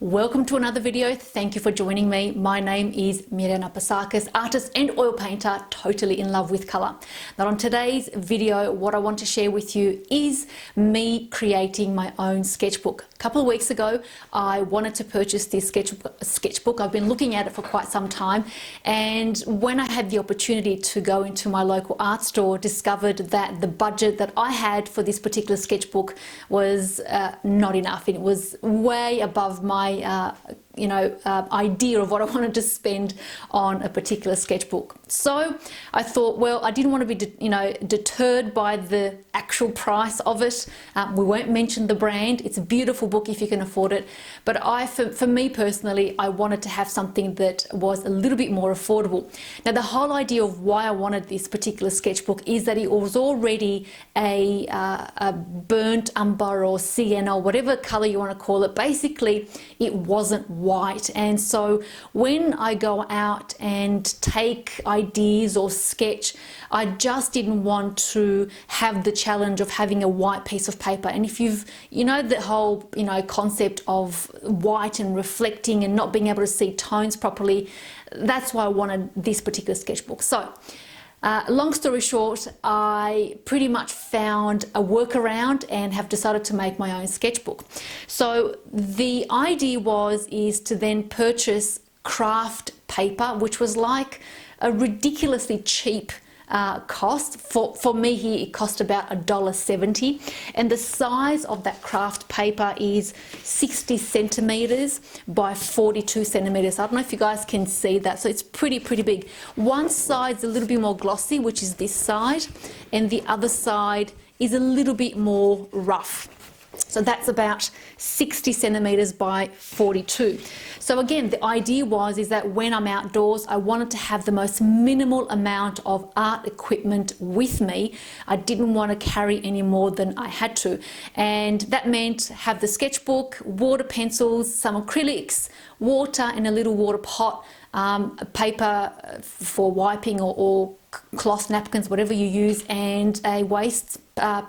Welcome to another video. Thank you for joining me. My name is Mirjana Pasakis, artist and oil painter, totally in love with color. Now on today's video, what I want to share with you is me creating my own sketchbook. A couple of weeks ago, I wanted to purchase this sketchbook. I've been looking at it for quite some time, and when I had the opportunity to go into my local art store, discovered that the budget that I had for this particular sketchbook was not enough. It was way above my idea of what I wanted to spend on a particular sketchbook. So I thought, well, I didn't want to be deterred by the actual price of it. We won't mention the brand. It's a beautiful book if you can afford it, but for me personally, I wanted to have something that was a little bit more affordable. Now the whole idea of why I wanted this particular sketchbook is that it was already a burnt umber or sienna, or whatever color you want to call it. Basically it wasn't white, and so when I go out and take ideas or sketch, I just didn't want to have the challenge of having a white piece of paper. And if you've the whole concept of white and reflecting and not being able to see tones properly, that's why I wanted this particular sketchbook. So long story short, I pretty much found a workaround and have decided to make my own sketchbook. So the idea is to then purchase craft paper, which was like a ridiculously cheap cost. For me here, it cost about $1.70, and the size of that craft paper is 60 centimeters by 42 centimeters. I don't know if you guys can see that, so it's pretty big. One side's a little bit more glossy, which is this side, and the other side is a little bit more rough. So that's about 60 centimeters by 42. So again, the idea is that when I'm outdoors, I wanted to have the most minimal amount of art equipment with me. I didn't want to carry any more than I had to. And that meant have the sketchbook, water pencils, some acrylics, water in a little water pot, paper for wiping or cloth napkins, whatever you use, and a waste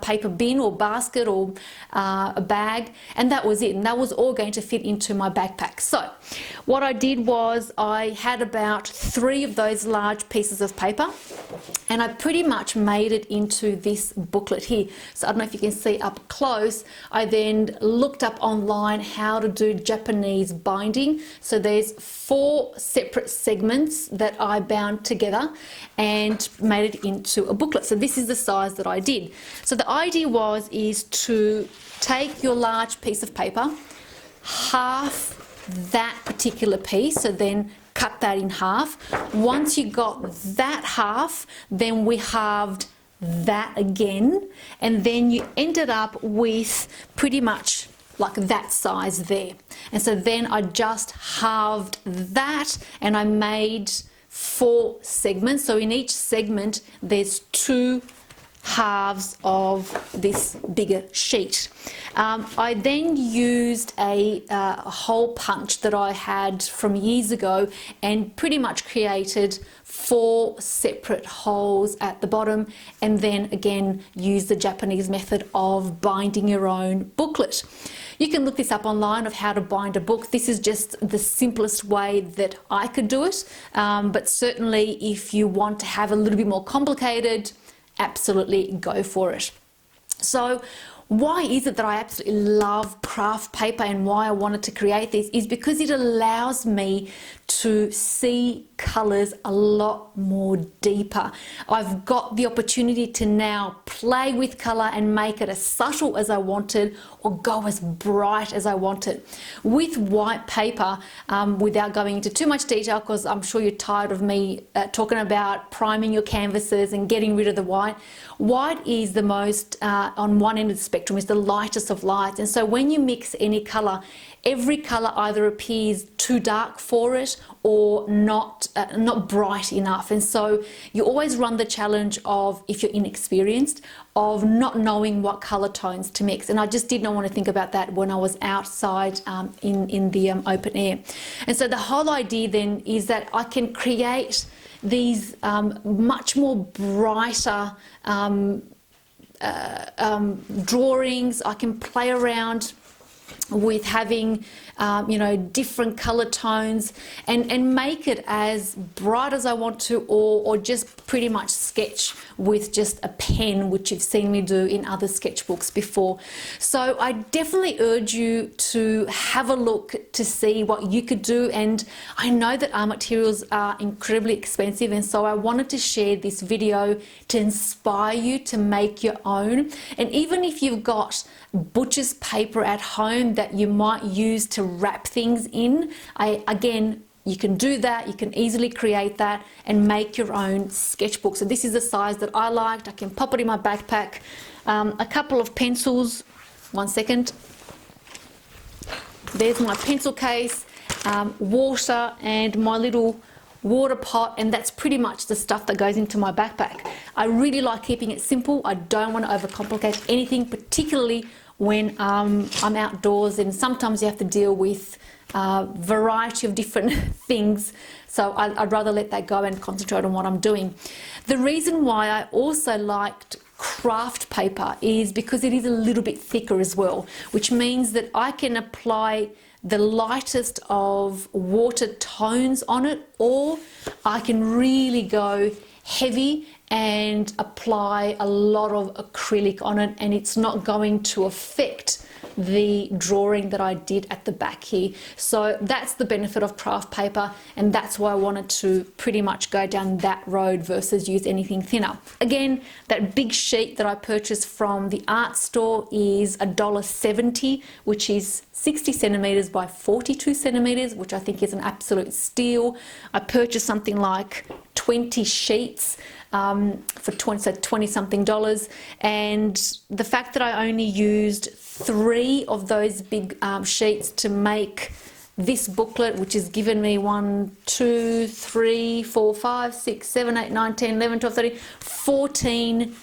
paper bin or basket or a bag, and that was it. And that was all going to fit into my backpack. So what I did was I had about 3 of those large pieces of paper, and I pretty much made it into this booklet here. So I don't know if you can see up close. I then looked up online how to do Japanese binding. So there's 4 separate segments that I bound together and made it into a booklet. So this is the size that I did. So the idea is to take your large piece of paper, half that particular piece, so then cut that in half. Once you got that half, then we halved that again, and then you ended up with pretty much like that size there. And so then I just halved that, and I made 4 segments. So in each segment there's 2 halves of this bigger sheet. I then used a hole punch that I had from years ago and pretty much created 4 separate holes at the bottom, and then again used the Japanese method of binding your own booklet. You can look this up online of how to bind a book. This is just the simplest way that I could do it, but certainly if you want to have a little bit more complicated, absolutely go for it. So why is it that I absolutely love craft paper, and why I wanted to create this is because it allows me to see colors a lot more deeper. I've got the opportunity to now play with color and make it as subtle as I wanted or go as bright as I wanted. With white paper, without going into too much detail, because I'm sure you're tired of me talking about priming your canvases and getting rid of the white. White is the most, on one end of the spectrum, is the lightest of lights, and so when you mix any color, every color either appears too dark for it or not bright enough. And so you always run the challenge of, if you're inexperienced, of not knowing what color tones to mix. And I just did not want to think about that when I was outside in the open air. And so the whole idea then is that I can create these much more brighter drawings. I can play around with having you know, different color tones, and make it as bright as I want to, or just pretty much sketch with just a pen, which you've seen me do in other sketchbooks before. So I definitely urge you to have a look to see what you could do. And I know that art materials are incredibly expensive, and so I wanted to share this video to inspire you to make your own. And even if you've got butcher's paper at home that you might use to wrap things in, again, you can do that. You can easily create that and make your own sketchbook. So this is the size that I liked. I can pop it in my backpack. A couple of pencils. One second. There's my pencil case, water, and my little water pot, and that's pretty much the stuff that goes into my backpack. I really like keeping it simple. I don't want to overcomplicate anything, particularly when I'm outdoors, and sometimes you have to deal with a variety of different things. So I'd rather let that go and concentrate on what I'm doing. The reason why I also liked craft paper is because it is a little bit thicker as well, which means that I can apply the lightest of water tones on it, or I can really go heavy and apply a lot of acrylic on it, and it's not going to affect the drawing that I did at the back here. So that's the benefit of craft paper, and that's why I wanted to pretty much go down that road versus use anything thinner. Again, that big sheet that I purchased from the art store is $1.70, which is 60 centimeters by 42 centimeters, which I think is an absolute steal. I purchased something like 20 sheets for 20 something dollars, and the fact that I only used 3 of those big sheets to make this booklet, which has given me 1, 2, 3, 4, 5, 6, 7, 8, 9, 10, 11, 12, 13, 14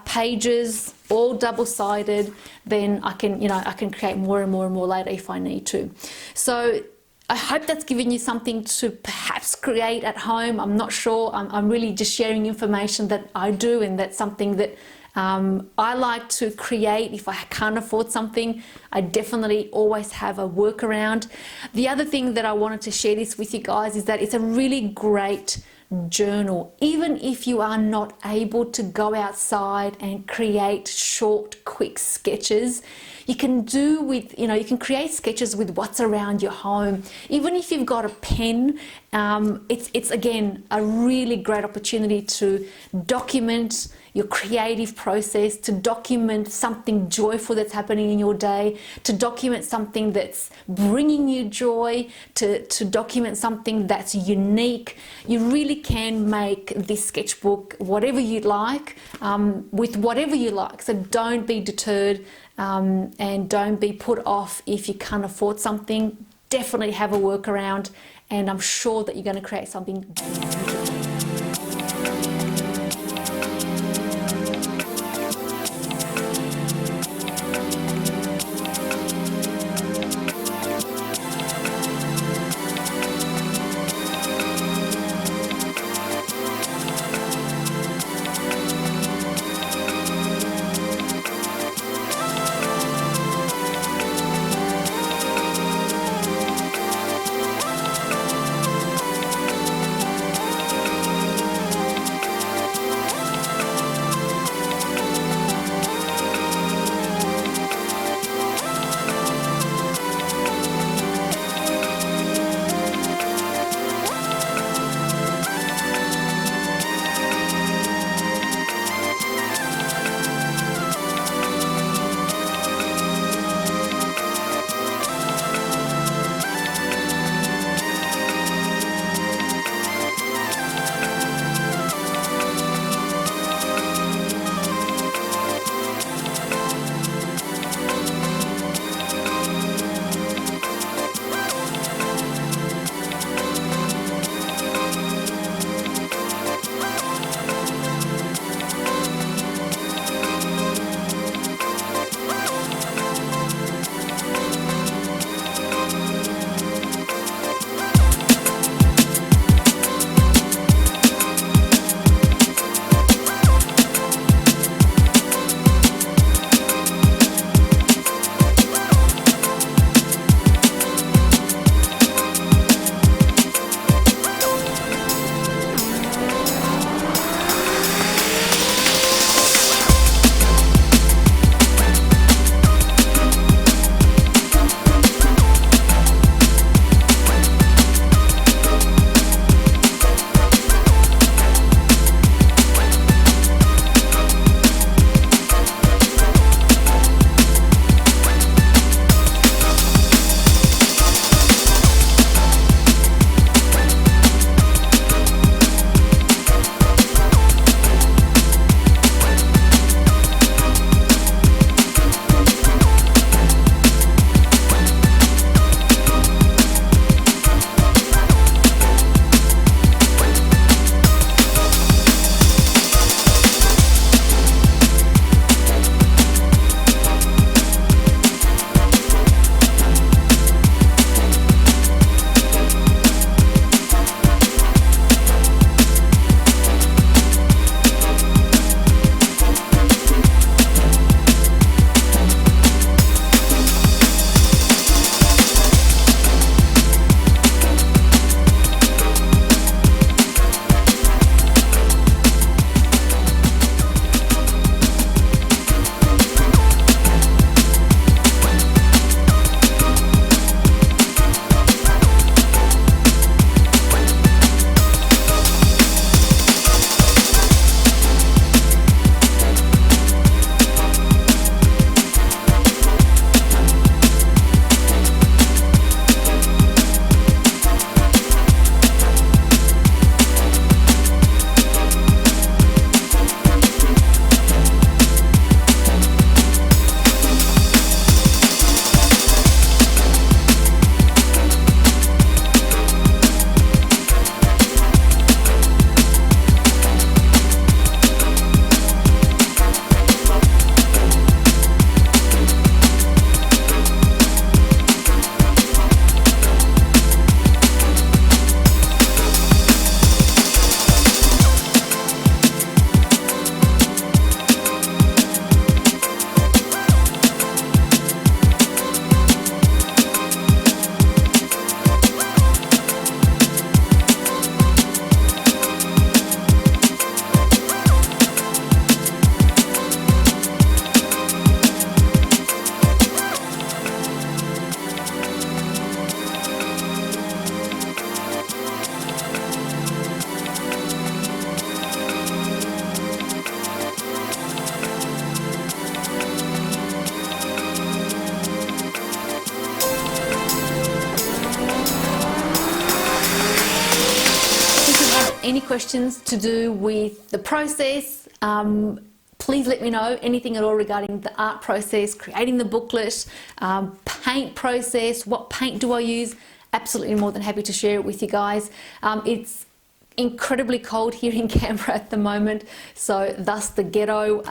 pages, all double-sided, then I can, you know, I can create more and more and more later if I need to. So I hope that's given you something to perhaps create at home. I'm not sure. I'm really just sharing information that I do, and that's something that I like to create. If I can't afford something, I definitely always have a workaround. The other thing that I wanted to share this with you guys is that it's a really great journal. Even if you are not able to go outside and create short, quick sketches, you can do with, you know, you can create sketches with what's around your home. Even if you've got a pen, it's again a really great opportunity to document your creative process, to document something joyful that's happening in your day, to document something that's bringing you joy, to document something that's unique. You really can make this sketchbook whatever you like, with whatever you like. So don't be deterred, and don't be put off if you can't afford something. Definitely have a workaround, and I'm sure that you're going to create something beautiful. any questions to do with the process, please let me know anything at all regarding the art process, creating the booklet, paint process, what paint do I use. Absolutely more than happy to share it with you guys. It's incredibly cold here in Canberra at the moment, so thus the ghetto.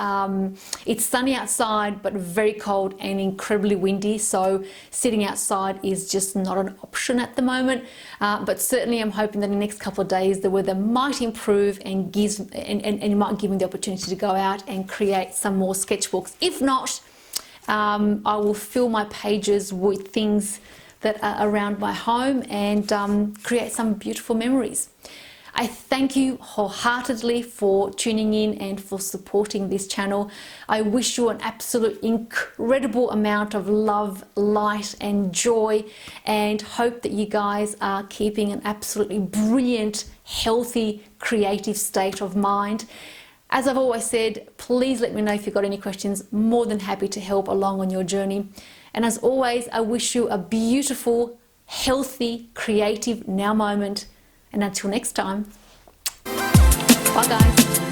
It's sunny outside but very cold and incredibly windy, so sitting outside is just not an option at the moment, but certainly I'm hoping that in the next couple of days the weather might improve and and might give me the opportunity to go out and create some more sketchbooks. If not, I will fill my pages with things that are around my home and create some beautiful memories. I thank you wholeheartedly for tuning in and for supporting this channel. I wish you an absolute incredible amount of love, light and joy, and hope that you guys are keeping an absolutely brilliant, healthy, creative state of mind. As I've always said, please let me know if you've got any questions. More than happy to help along on your journey. And as always, I wish you a beautiful, healthy, creative now moment. And until next time, bye guys.